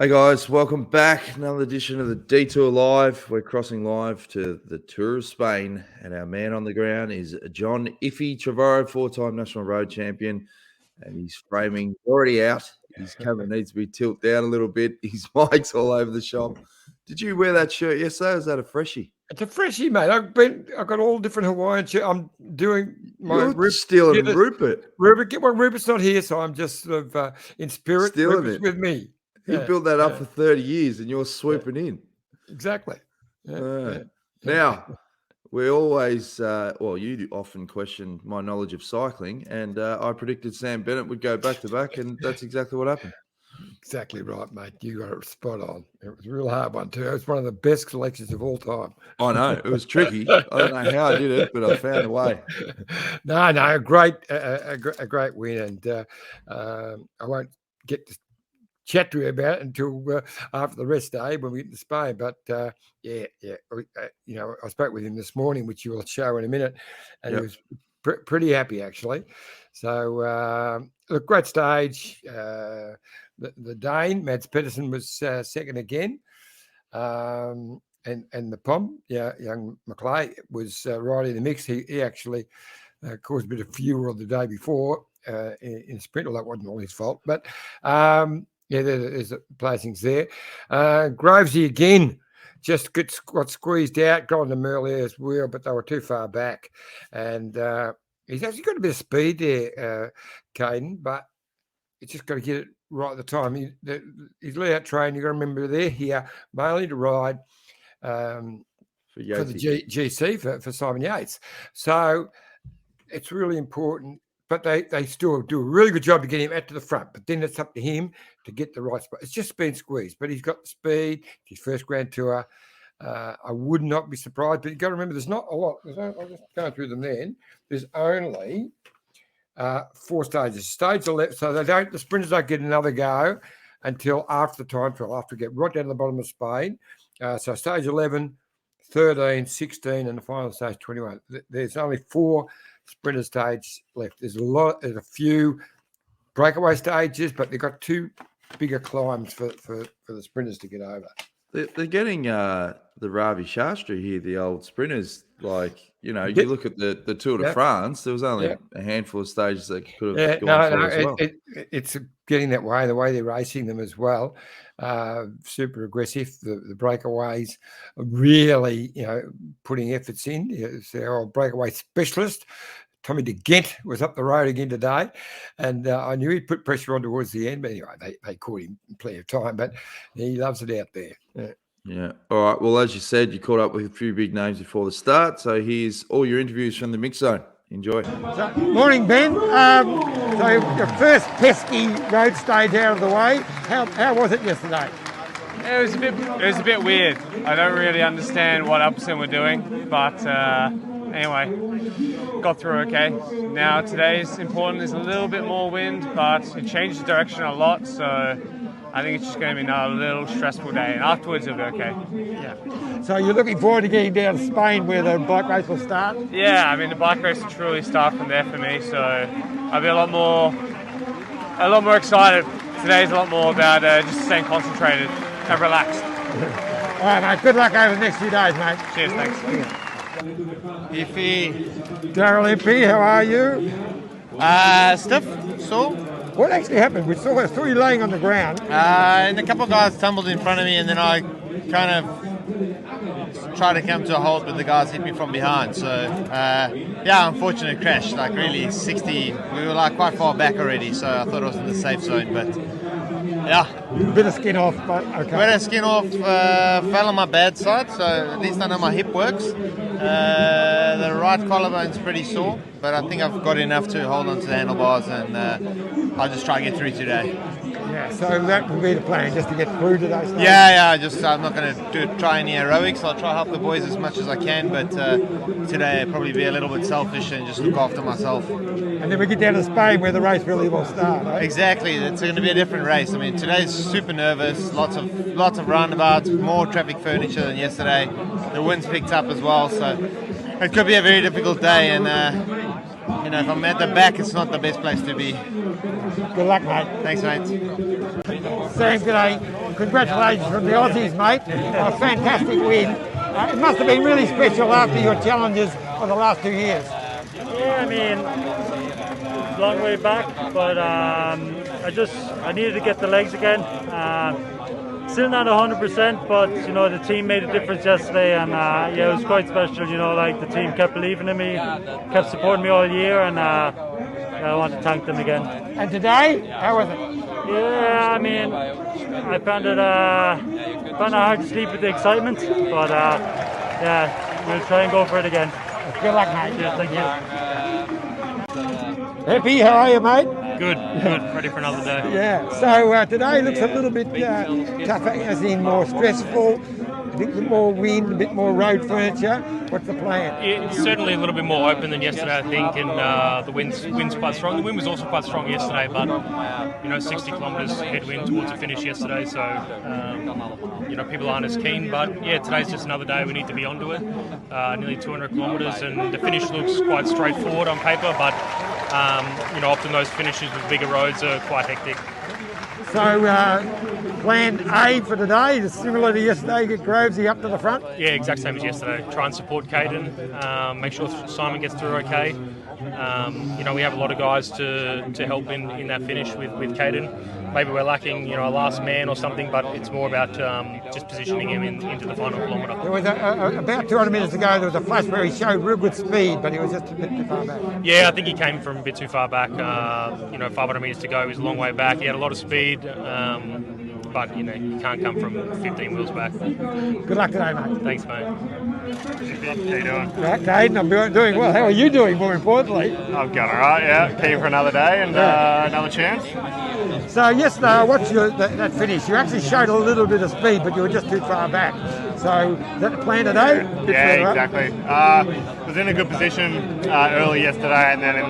Hey guys, welcome back. Another edition of the Detour Live. We're crossing live to the Tour of Spain, and our man on the ground is John Iffy Trevorrow, four-time national road champion, and he's framing already out. His camera needs to be tilted down a little bit. His mic's all over the shop. Did you wear that shirt yesterday? Or is that a freshie? It's a freshie, mate. I've got all different Hawaiian shirts. I'm doing my stealing Rupert. Rupert's not here, so I'm just sort of in spirit. Stealing Rupert's it with me. He built that up for 30 years, and you're swooping in. Exactly. Now, we always, you often question my knowledge of cycling, and I predicted Sam Bennett would go back-to-back, and that's exactly what happened. Exactly right, mate. You got it spot on. It was a real hard one, too. It was one of the best selections of all time. I know. It was tricky. I don't know how I did it, but I found a way. No, a great win, and I won't get to chat to you about it until after the rest day when we get to Spain. But I spoke with him this morning, which you will show in a minute, and he was pretty happy actually. So look, great stage. The Dane Mads Pedersen was second again, and the Pom, young McClay was right in the mix. He actually caused a bit of furor the day before in sprint. Well, that wasn't all his fault, but. There's placings there. Grovesy again just got squeezed out, got on the Merlier's wheel, but they were too far back. And he's actually got a bit of speed there, Caden, but he's just got to get it right at the time. His lead-out train, you've got to remember they're here mainly to ride for the GC for Simon Yates. So it's really important. But they still do a really good job to get him out to the front. But then it's up to him to get the right spot. It's just been squeezed, but he's got the speed. His first Grand Tour. I would not be surprised. But you've got to remember, there's not a lot. I'll just go through them then. There's only 4 stages. Stage 11, so the sprinters don't get another go until after the time trial, after we get right down to the bottom of Spain. So stage 11, 13, 16, and the final stage 21. There's only 4 sprinter stage left. There's a few breakaway stages, but they've got 2 bigger climbs for the sprinters to get over. They're getting the Ravi Shastri here, the old sprinters. Like, you look at the Tour de France, there was only a handful of stages that could have gone through as well. It's getting that way, the way they're racing them as well. Super aggressive. The breakaways are really, putting efforts in. It's their old breakaway specialist. Tommy de Gent was up the road again today, and I knew he'd put pressure on towards the end. But anyway, they caught him plenty of time, but he loves it out there. Yeah. All right. Well, as you said, you caught up with a few big names before the start. So here's all your interviews from the mix zone. Enjoy. Morning, Ben. So your first pesky road stage out of the way. How was it yesterday? It was a bit weird. I don't really understand what Upson were doing, but anyway, got through okay. Now today's important. There's a little bit more wind, but it changed the direction a lot, so I think it's just going to be another little stressful day, and afterwards it'll be okay. Yeah. So you're looking forward to getting down to Spain where the bike race will start? Yeah, I mean the bike race will truly start from there for me, so I'll be a lot more excited. Today's a lot more about just staying concentrated and relaxed. All right, mate. Good luck over the next few days, mate. Cheers, thanks. Iffy. Daryl MP, how are you? Stiff, sore. What actually happened? We saw you laying on the ground. And a couple of guys tumbled in front of me, and then I kind of tried to come to a halt, but the guys hit me from behind. So, unfortunate crash. Like really 60. We were like quite far back already, so I thought I was in the safe zone. But bit of skin off, but okay. Bit of skin off. Fell on my bad side, so at least I know my hip works. The right collarbone's pretty sore, but I think I've got enough to hold on to the handlebars, and I'll just try and get through today. Yeah, so that would be the plan, just to get through today. I'm not going to try any aerobics. I'll try to help the boys as much as I can, but today I'll probably be a little bit selfish and just look after myself. And then we get down to Spain where the race really will start, eh? Exactly, it's going to be a different race. I mean, today's super nervous, lots of roundabouts, more traffic furniture than yesterday. The wind's picked up as well, so it could be a very difficult day, and if I'm at the back, it's not the best place to be. Good luck, mate. Thanks, mate. Sam, today, congratulations from the Aussies, mate. A fantastic win. It must have been really special after your challenges for the last 2 years. Yeah, I mean, long way back, but I needed to get the legs again. Still not 100%, but you know the team made a difference yesterday, and yeah, it was quite special. You know, like the team kept believing in me, kept supporting me all year, and I want to thank them again. And today, how was it? Yeah, I mean, I found it hard to sleep with the excitement, but yeah, we'll try and go for it again. Good luck, mate. Yeah, thank you. Happy, how are you, mate? Good. Ready for another day. Yeah, so today looks a little bit tougher, as in more stressful, a bit more wind, a bit more road furniture. What's the plan? It's certainly a little bit more open than yesterday, I think, and the wind's quite strong. The wind was also quite strong yesterday, but 60 kilometres headwind towards the finish yesterday, so people aren't as keen. But yeah, today's just another day. We need to be onto it. Nearly 200 kilometres, and the finish looks quite straightforward on paper, but often those finishes with bigger roads are quite hectic. So, plan A for today is similar to yesterday, get Grovesy up to the front? Yeah, exact same as yesterday. Try and support Caden, make sure Simon gets through okay. We have a lot of guys to help in that finish with Caden. Maybe we're lacking, a last man or something, but it's more about just positioning him into the final kilometre. There was about 200 metres ago, there was a flash where he showed real good speed, but he was just a bit too far back. Yeah, I think he came from a bit too far back. 500 metres to go, he was a long way back. He had a lot of speed, but you can't come from 15 wheels back. Good luck today, mate. Thanks, mate. How you doing? Right, Caden, I'm doing well. How are you doing, more importantly? I'm going all right, yeah. Keen for another day and another chance. So yesterday I watched that finish. You actually showed a little bit of speed, but you were just too far back. So is that the plan today? Yeah, exactly. Was in a good position early yesterday, and then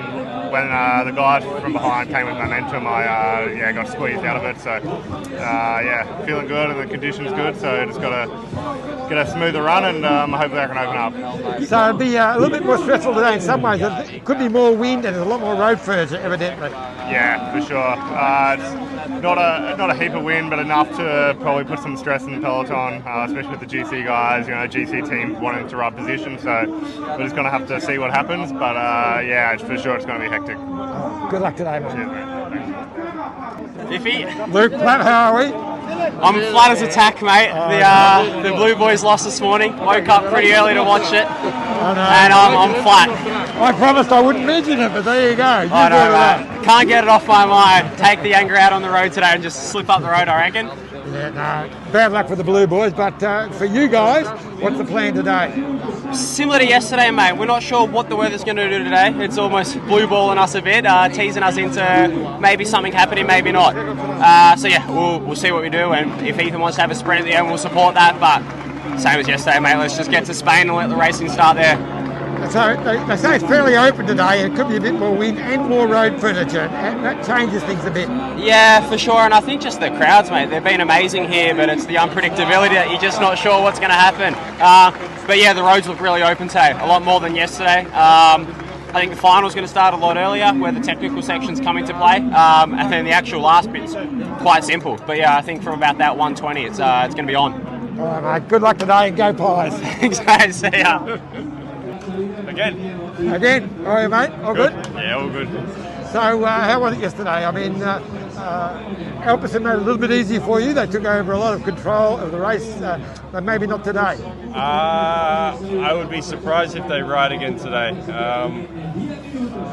when the guys from behind came with momentum, I got squeezed out of it. So feeling good, and the conditions good. So just got to get a smoother run, and hopefully I can open up. So it'll be a little bit more stressful today in some ways. It could be more wind, and there's a lot more road furniture, evidently. Yeah, for sure. It's not a heap of wind, but enough to probably put some stress in the peloton, especially with the GC guys. GC team wanting to rub position, so we're just going to have to see what happens. But for sure it's going to be hectic. Good luck today, mate. Cheers, mate. Iffy. Luke, how are we? I'm flat as a tack, mate. The Blue Boys lost this morning. Woke up pretty early to watch it, and I'm flat. I promised I wouldn't mention it, but there you go. I know, mate. Can't get it off my mind. Take the anger out on the road today and just slip up the road, I reckon. Yeah, no, bad luck for the Blue Boys, but for you guys, what's the plan today? Similar to yesterday, mate. We're not sure what the weather's going to do today. It's almost blue balling us a bit, teasing us into maybe something happening, maybe not. We'll see what we do, and if Ethan wants to have a sprint at the end, we'll support that. But same as yesterday, mate. Let's just get to Spain and let the racing start there. So they say it's fairly open today, and it could be a bit more wind and more road furniture, and that changes things a bit. Yeah, for sure, and I think just the crowds, mate, they've been amazing here, but it's the unpredictability that you're just not sure what's going to happen. But yeah, the roads look really open today, a lot more than yesterday. I think the final's going to start a lot earlier, where the technical sections come into play, and then the actual last bit's quite simple. But yeah, I think from about that 120, it's going to be on. All right, mate, good luck today, and go Pies. Thanks, mate, see ya. Again, all right, mate, all good? Yeah, all good. So how was it yesterday? I mean, Alpecin made it a little bit easier for you. They took over a lot of control of the race, but maybe not today. I would be surprised if they ride again today.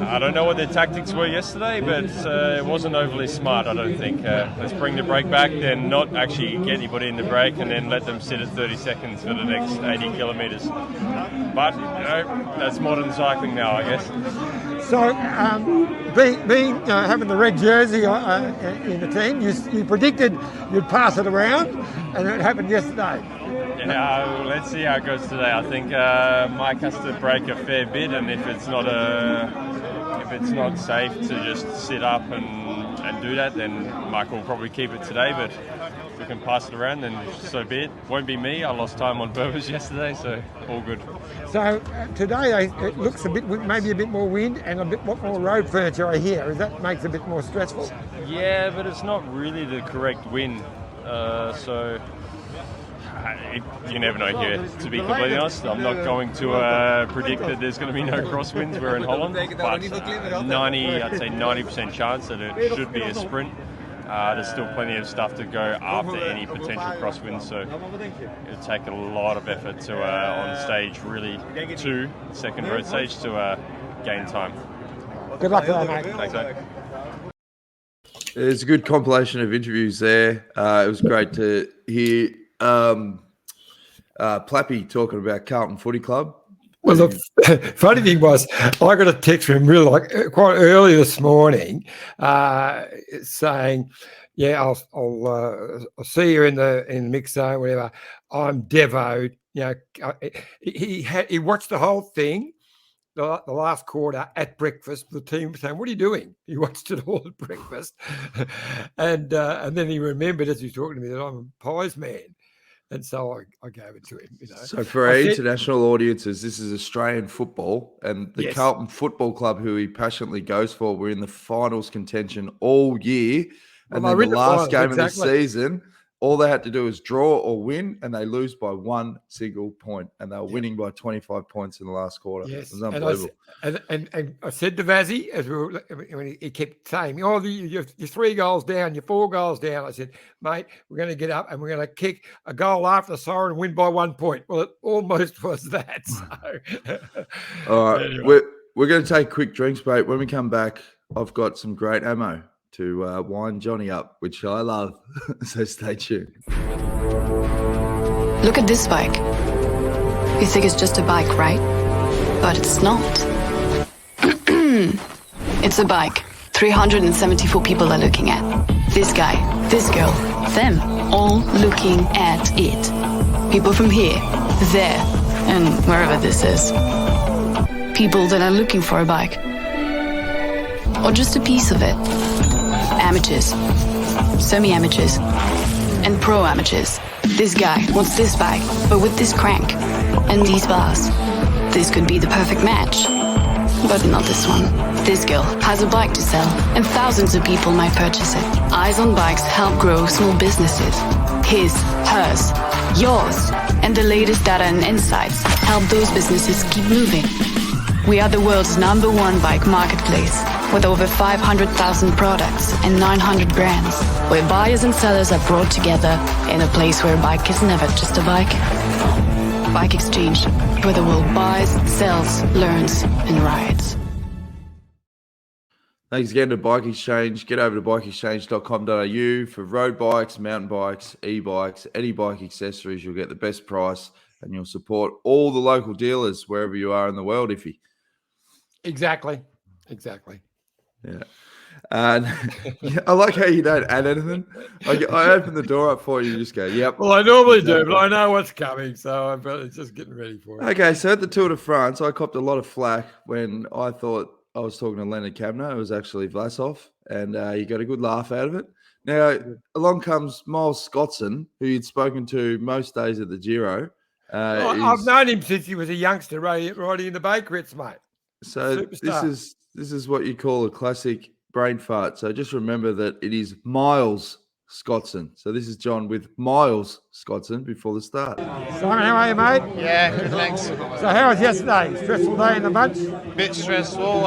I don't know what their tactics were yesterday, but it wasn't overly smart, I don't think. Let's bring the brake back, then not actually get anybody in the brake, and then let them sit at 30 seconds for the next 80 kilometres. But, that's modern cycling now, I guess. So, having the red jersey in the team, you predicted you'd pass it around, and it happened yesterday. Yeah, let's see how it goes today. I think Mike has to brake a fair bit, and if it's not safe to just sit up and do that, then Mike will probably keep it today. But we can pass it around, then so be it. Won't be me. I lost time on purpose yesterday, so all good. So today it looks maybe a bit more wind and a bit more road furniture I hear. That makes it a bit more stressful? Yeah, but it's not really the correct wind. You never know here, to be completely honest. I'm not going to predict that there's going to be no crosswinds. We're in Holland, but I'd say 90% chance that it should be a sprint. There's still plenty of stuff to go after any potential crosswinds, so it'll take a lot of effort to on stage, really, to second road stage to gain time. Good luck with that, mate. Thanks, mate. There's a good compilation of interviews there. It was great to hear Plappy talking about Carlton Footy Club. Well, the funny thing was, I got a text from him quite early this morning, saying, "Yeah, I'll see you in the mix zone, whatever. I'm devoed." You know, he watched the whole thing, the last quarter at breakfast. The team was saying, "What are you doing?" He watched it all at breakfast, and then he remembered as he was talking to me that I'm a pies man. And so I gave it to him. You know. So for our international audiences, this is Australian football, and the Carlton Football Club, who he passionately goes for, were in the finals contention all year. And then the last game of the season, all they had to do was draw or win, and they lose by one single point. And they were winning by 25 points in the last quarter. Yes. It was unbelievable. And I said to Vazzy, when he kept saying, "Oh, you're 3 goals down, you're 4 goals down," I said, "Mate, we're going to get up and we're going to kick a goal after the siren and win by 1 point." Well, it almost was that. So. All right. Anyway. We're going to take quick drinks break. When we come back, I've got some great ammo to wind Johnny up, which I love. So stay tuned. Look at this bike. You think it's just a bike, right? But it's not. It's a bike. 374 people are looking at. This guy, this girl, them, all looking at it. People from here, there, and wherever this is. People that are looking for a bike. Or just a piece of it. Amateurs, semi-amateurs, and pro-amateurs. This guy wants this bike, but with this crank and these bars. This could be the perfect match, but not this one. This girl has a bike to sell, and thousands of people might purchase it. Eyes on Bikes help grow small businesses. His, hers, yours, and the latest data and insights help those businesses keep moving. We are the world's #1 bike marketplace, with over 500,000 products and 900 brands, where buyers and sellers are brought together in a place where a bike is never just a bike. Bike Exchange, where the world buys, sells, learns, and rides. Thanks again to Bike Exchange. Get over to bikeexchange.com.au for road bikes, mountain bikes, e-bikes, any bike accessories. You'll get the best price and you'll support all the local dealers wherever you are in the world, Iffy. Exactly. Yeah. And I like how you don't add anything. I open the door up for you, you just go, yep. Well, I normally do, but I know what's coming, so I'm just getting ready for it. Okay, so at the Tour de France, I copped a lot of flack when I thought I was talking to Leonard Kamner. It was actually Vlasov, and you got a good laugh out of it. Now, along comes Miles Scottson, who you'd spoken to most days at the Giro. I've known him since he was a youngster riding in the Bakerits, mate. So Superstar. this is what you call a classic brain fart. So just remember that it is Miles Scottson. So this is John with Miles Scottson before the start. Simon, how are you, mate? Yeah, good, thanks. So how was yesterday? Stressful day in the bunch? Bit stressful.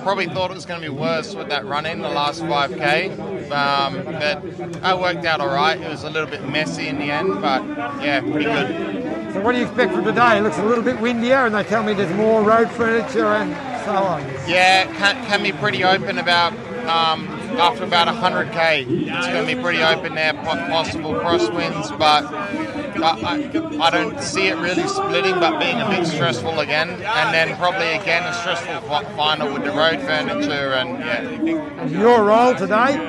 Probably thought it was going to be worse with that run in the last 5K. But it worked out all right. It was a little bit messy in the end, but yeah, pretty good. So what do you expect from today? It looks a little bit windier, and they tell me there's more road furniture and so on. Yeah, can be pretty open about after about 100k. It's going to be pretty open there, possible crosswinds, but I don't see it really splitting, but being a bit stressful again, and then probably again a stressful final with the road furniture and yeah. And your role today?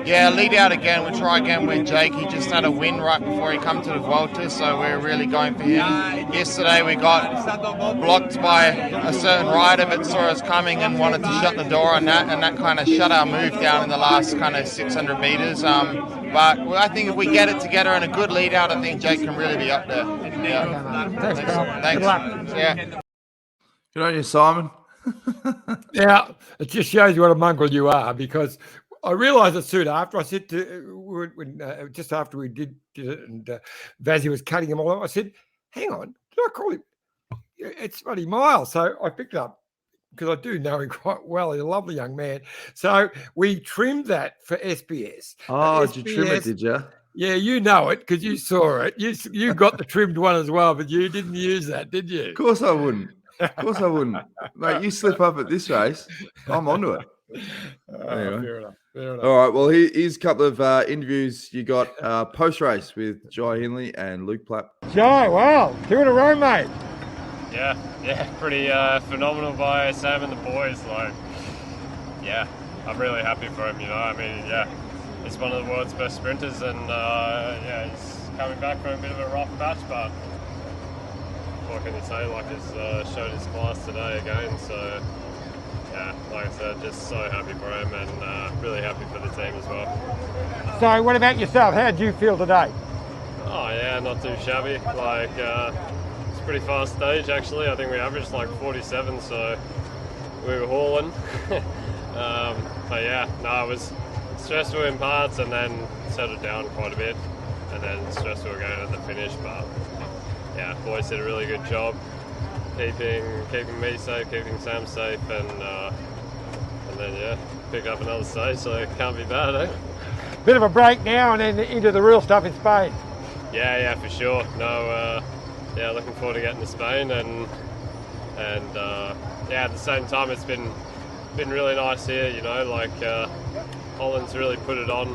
Yeah, lead out again. We'll try again with Jake. He just had a win right before he come to the Vuelta, so we're really going for him. Yesterday we got blocked by a certain rider that saw us coming and wanted to shut the door on that, and that kind of shut our move down in the last kind of 600 metres. But I think if we get it together and a good lead out, I think Jake can really be up there. Yeah. Thanks, Carl. Thanks. Good luck. Yeah. Good on you, Simon. Yeah, it just shows you what a mongrel you are, because I realised it soon after. I said just after we did it, and Vazzy was cutting him all. I said, "Hang on, did I call him? It's bloody Miles." So I picked it up because I do know him quite well. He's a lovely young man. So we trimmed that for SBS. Oh, did you trim it? Did you? Yeah, you know it because you saw it. You got the trimmed one as well, but you didn't use that, did you? Of course I wouldn't. Of course I wouldn't. Mate, you slip up at this race, I'm onto it. Anyway. Fair enough. All right, well, here's a couple of interviews you got post-race with Jai Hindley and Luke Plapp. Jai, wow, 2 in a row, mate. Yeah, pretty phenomenal by Sam and the boys. Like, yeah, I'm really happy for him, I mean, yeah, he's one of the world's best sprinters, and yeah, he's coming back from a bit of a rough patch, but what can you say? Like, he's showed his class today again, so yeah, like I said, just so happy for him, and really happy for the team as well. So what about yourself? How did you feel today? Oh yeah, not too shabby. Like, it's a pretty fast stage actually. I think we averaged like 47, so we were hauling. But yeah, no, it was stressful in parts and then settled down quite a bit, and then stressful again at the finish. But yeah, boys did a really good job keeping me safe, keeping Sam safe, and then yeah, pick up another stage, so it can't be bad, eh? Bit of a break now and then into the real stuff in Spain. Yeah, for sure. No, yeah, looking forward to getting to Spain, and yeah, at the same time, it's been really nice here. Like Holland's really put it on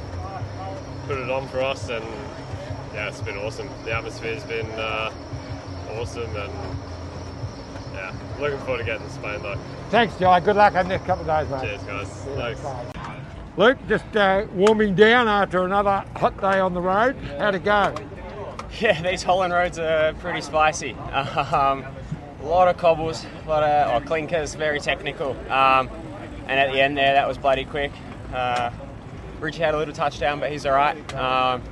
for us, and yeah, it's been awesome. The atmosphere's been awesome, and yeah, looking forward to getting to Spain though. Thanks, Jai. Good luck on the next couple of days, mate. Cheers, guys. Thanks. Bye. Luke, just warming down after another hot day on the road. How'd it go? Yeah, these Holland roads are pretty spicy. A lot of cobbles, a lot of clinkers, very technical. And at the end there, that was bloody quick. Richie had a little touchdown, but he's all right.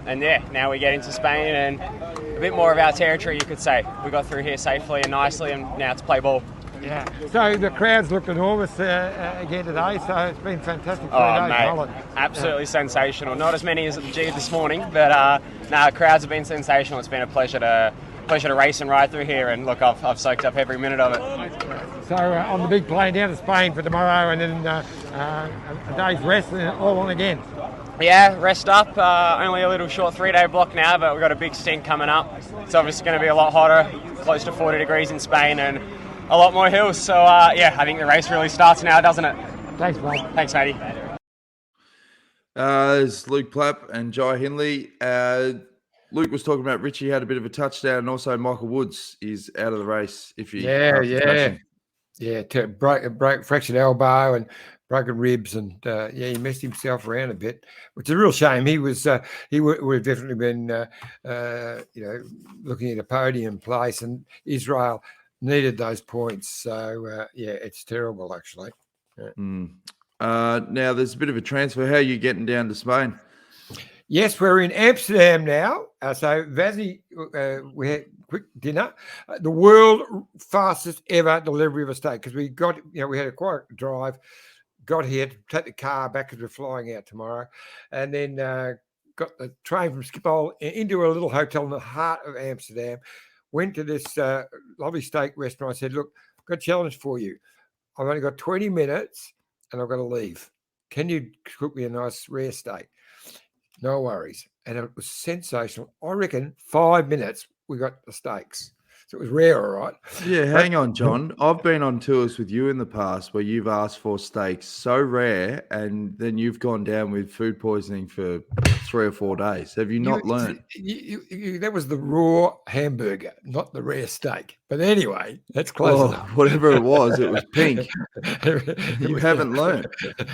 And yeah, now we get into Spain and a bit more of our territory, you could say. We got through here safely and nicely, and now it's play ball. Yeah. So the crowds looked enormous again today, so it's been fantastic. Oh, mate, absolutely sensational. Not as many as at the G this morning, but no, crowds have been sensational. It's been a pleasure to race and ride through here, and look, I've soaked up every minute of it. So on the big plane down to Spain for tomorrow, and then a day's rest, and all on again. Yeah, rest up. Only a little short 3-day block now, but we've got a big stint coming up. It's obviously going to be a lot hotter, close to 40 degrees in Spain, and a lot more hills. So yeah, I think the race really starts now, doesn't it? Thanks, Bob. Thanks, matey. There's Luke Plapp and Jai Hindley. Luke was talking about Richie had a bit of a touchdown, and also Michael Woods is out of the race. Broke fractured elbow and broken ribs, and yeah, he messed himself around a bit, which is a real shame. He was he would have definitely been looking at a podium place, and Israel needed those points. So yeah, it's terrible actually. Yeah. Now there's a bit of a transfer. How are you getting down to Spain? Yes, we're in Amsterdam now. So Vazzy, we had quick dinner. The world fastest ever delivery of a steak, because we got, we had a quiet drive, got here to take the car back because we're flying out tomorrow, and then got the train from Schiphol into a little hotel in the heart of Amsterdam. Went to this lovely steak restaurant. I said, look, I've got a challenge for you. I've only got 20 minutes and I've got to leave. Can you cook me a nice rare steak? No worries. And it was sensational. I reckon 5 minutes we got the steaks. So it was rare, all right. Yeah, hang on, John. I've been on tours with you in the past where you've asked for steaks so rare, and then you've gone down with food poisoning for 3 or 4 days. Have you not learned? That was the raw hamburger, not the rare steak. But anyway, that's close enough. Whatever it was pink. You haven't learned.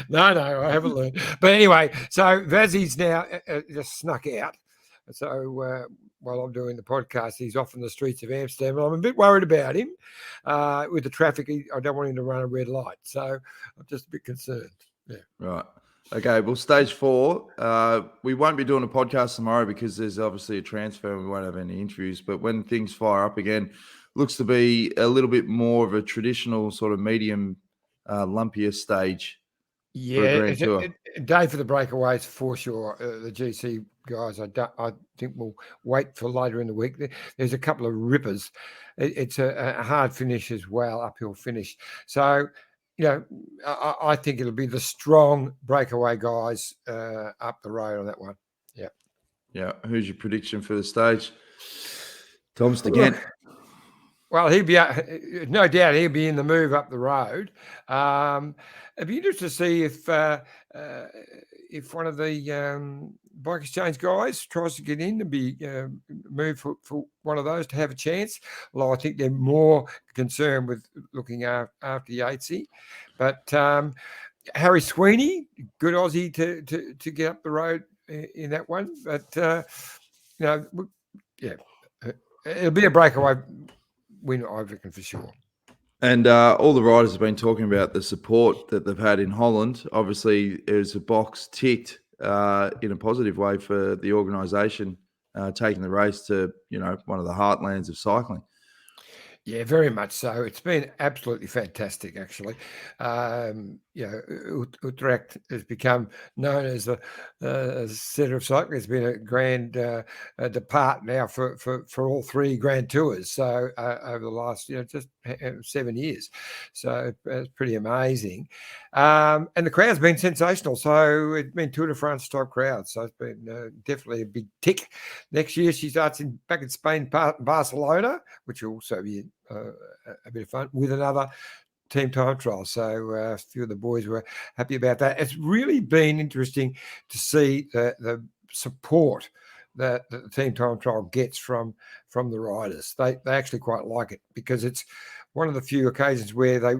No, I haven't learned. But anyway, so Vazzy's now just snuck out. So while I'm doing the podcast, he's off in the streets of Amsterdam. I'm a bit worried about him with the traffic. I don't want him to run a red light. So I'm just a bit concerned. Yeah. Right. Okay. Well, stage 4, we won't be doing a podcast tomorrow because there's obviously a transfer and we won't have any interviews. But when things fire up again, looks to be a little bit more of a traditional sort of medium, lumpier stage. Yeah, a day for the breakaways for sure. The GC guys, I think we'll wait for later in the week. There's a couple of rippers. It's a hard finish as well, uphill finish. So, I think it'll be the strong breakaway guys up the road on that one. Yeah. Yeah. Who's your prediction for the stage? Tom's again. Well, he'll be no doubt he'll be in the move up the road. It'd be interesting to see if one of the Bike Exchange guys tries to get in to be moved for one of those to have a chance. Although I think they're more concerned with looking after Yatesy. But Harry Sweeney, good Aussie to get up the road in that one. But it'll be a breakaway win, I reckon, for sure. And all the riders have been talking about the support that they've had in Holland. Obviously, there's a box ticked in a positive way for the organisation taking the race to, one of the heartlands of cycling. Yeah, very much so. It's been absolutely fantastic, actually. Utrecht has become known as the centre of cycling. It's been a grand depart now for all 3 Grand Tours. So over the last, just 7 years. So it's pretty amazing. And the crowd's been sensational. So it's been Tour de France type crowd. So it's been definitely a big tick. Next year she starts back in Spain, Barcelona, which will also be a bit of fun with another team time trial. So a few of the boys were happy about that. It's really been interesting to see the support that the team time trial gets from the riders. They actually quite like it because it's one of the few occasions where they,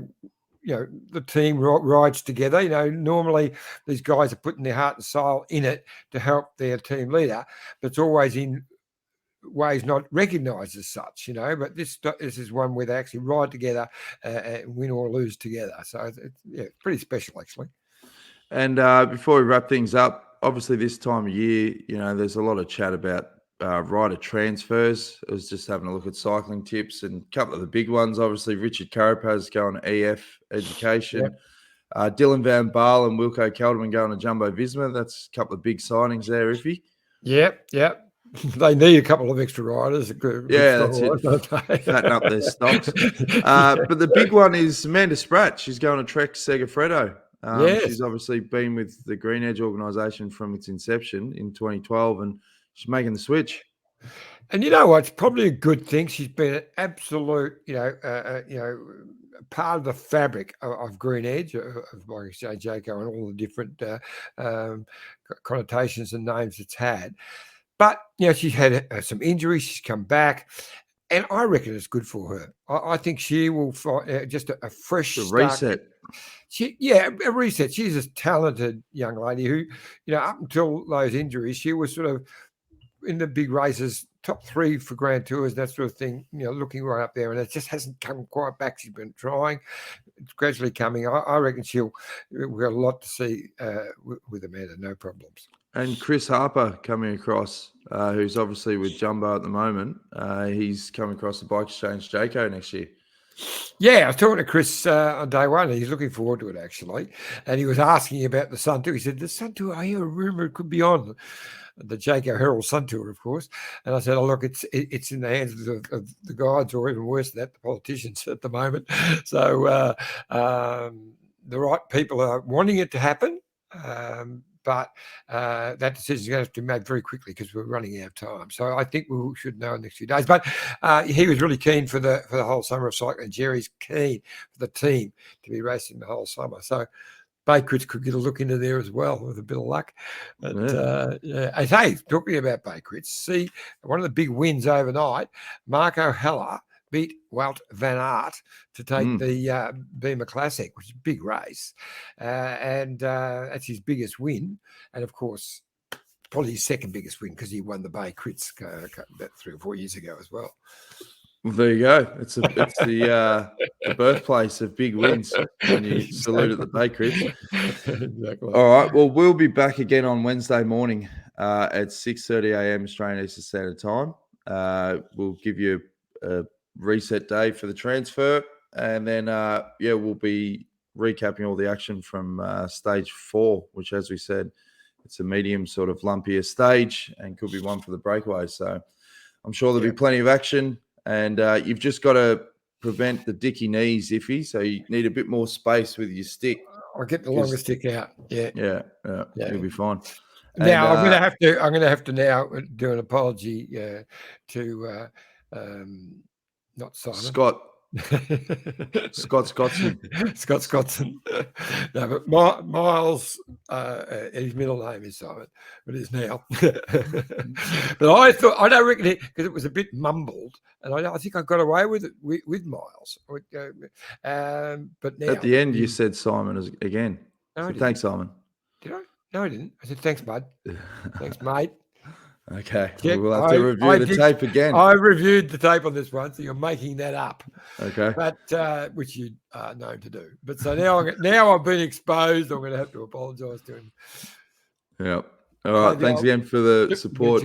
the team rides together. Normally these guys are putting their heart and soul in it to help their team leader, but it's always in ways not recognised as such, but this is one where they actually ride together and win or lose together. So it's pretty special, actually. And before we wrap things up, obviously this time of year, there's a lot of chat about rider transfers. I was just having a look at cycling tips and a couple of the big ones. Obviously, Richard Carapaz going to EF Education. Yep. Dylan Van Baal and Wilco Kelderman going to Jumbo Visma. That's a couple of big signings there, Iffy. Yep. They need a couple of extra riders. That's it. Fatten up their stocks. But the big one is Amanda Spratt. She's going to Trek Segafredo. Yes. She's obviously been with the Green Edge organisation from its inception in 2012, and she's making the switch. And you know what? It's probably a good thing. She's been an absolute, part of the fabric of Green Edge, of Bike Exchange, Jayco, and all the different connotations and names it's had. But, she's had some injuries. She's come back. And I reckon it's good for her. I think she will find just a fresh reset. A reset. She's a talented young lady who, up until those injuries, she was sort of in the big races, top 3 for Grand Tours, that sort of thing, looking right up there. And it just hasn't come quite back. She's been trying. It's gradually coming. I reckon we've got a lot to see with Amanda, no problems. And Chris Harper coming across, who's obviously with Jumbo at the moment. He's coming across the Bike Exchange Jayco next year. Yeah, I was talking to Chris on day one, and he's looking forward to it, actually. And he was asking about the Sun Tour. He said, the Sun Tour, I hear a rumour it could be on the Jayco Herald Sun Tour, of course. And I said, look, it's in the hands of the guides, or even worse than that, the politicians at the moment. So the right people are wanting it to happen. but that decision is going to have to be made very quickly because we're running out of time. So I think we should know in the next few days. But he was really keen for the whole summer of cycling. Jerry's keen for the team to be racing the whole summer. So Bay Crits could get a look into there as well with a bit of luck. But, hey, talking about Bay Crits, see, one of the big wins overnight, Marco Heller beat Wout van Aert to take the Beamer Classic, which is a big race. And that's his biggest win. And, of course, probably his second biggest win because he won the Bay Crits about 3 or 4 years ago as well. Well, there you go. It's the birthplace of big wins when you salute at the Bay Crits. Exactly. All right. Well, we'll be back again on Wednesday morning at 6:30 a.m. Australian Eastern Standard Time. We'll give you a reset day for the transfer, and then we'll be recapping all the action from stage 4, which, as we said, it's a medium sort of lumpier stage and could be one for the breakaway. So I'm sure there'll be plenty of action. And you've just got to prevent the dicky knees, Iffy. So you need a bit more space with your stick. I'll get the longer stick out. Yeah. You'll be fine. Now I'm going to have to now do an apology to not Simon. Scott Scottson. Scott Scottson. No, but Miles, his middle name is Simon, but it's now. But I don't reckon it, because it was a bit mumbled, and I think I got away with it with Miles. But now at the end, you said Simon again. No, so thanks, Simon. Did I? No, I didn't. I said thanks, bud. Thanks, mate. Okay, we'll have to review the tape again. I reviewed the tape on this one, so you're making that up. Okay, but which you are known to do. But so now I've been exposed. I'm going to have to apologise to him. Yeah. All right. Thanks again for the support.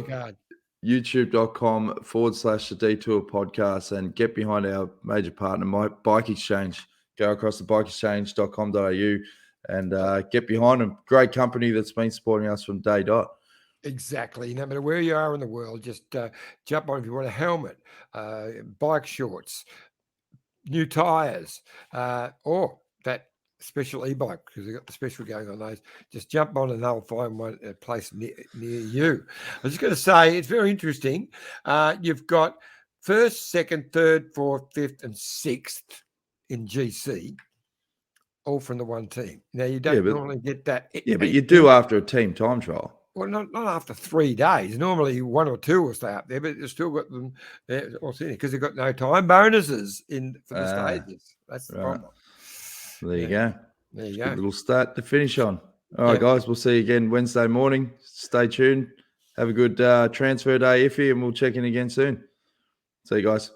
YouTube.com/The Detour Podcast, and get behind our major partner, my Bike Exchange. Go across to bikeexchange.com.au and get behind them. Great company that's been supporting us from day dot. Exactly. No matter where you are in the world, just jump on if you want a helmet, bike shorts, new tyres, or that special e-bike, because they've got the special going on those. Just jump on and they'll find one place near you. I was just going to say, it's very interesting. You've got 1st, 2nd, 3rd, 4th, 5th, and 6th in GC, all from the one team. Now, you don't normally get that. Yeah, but you do after a team time trial. Well, not after 3 days. Normally 1 or 2 will stay up there, but you've still got them there because they've got no time bonuses for the stages. That's the problem. There you go. There you go. Good little start to finish on. All right, guys. We'll see you again Wednesday morning. Stay tuned. Have a good transfer day, Iffy, and we'll check in again soon. See you guys.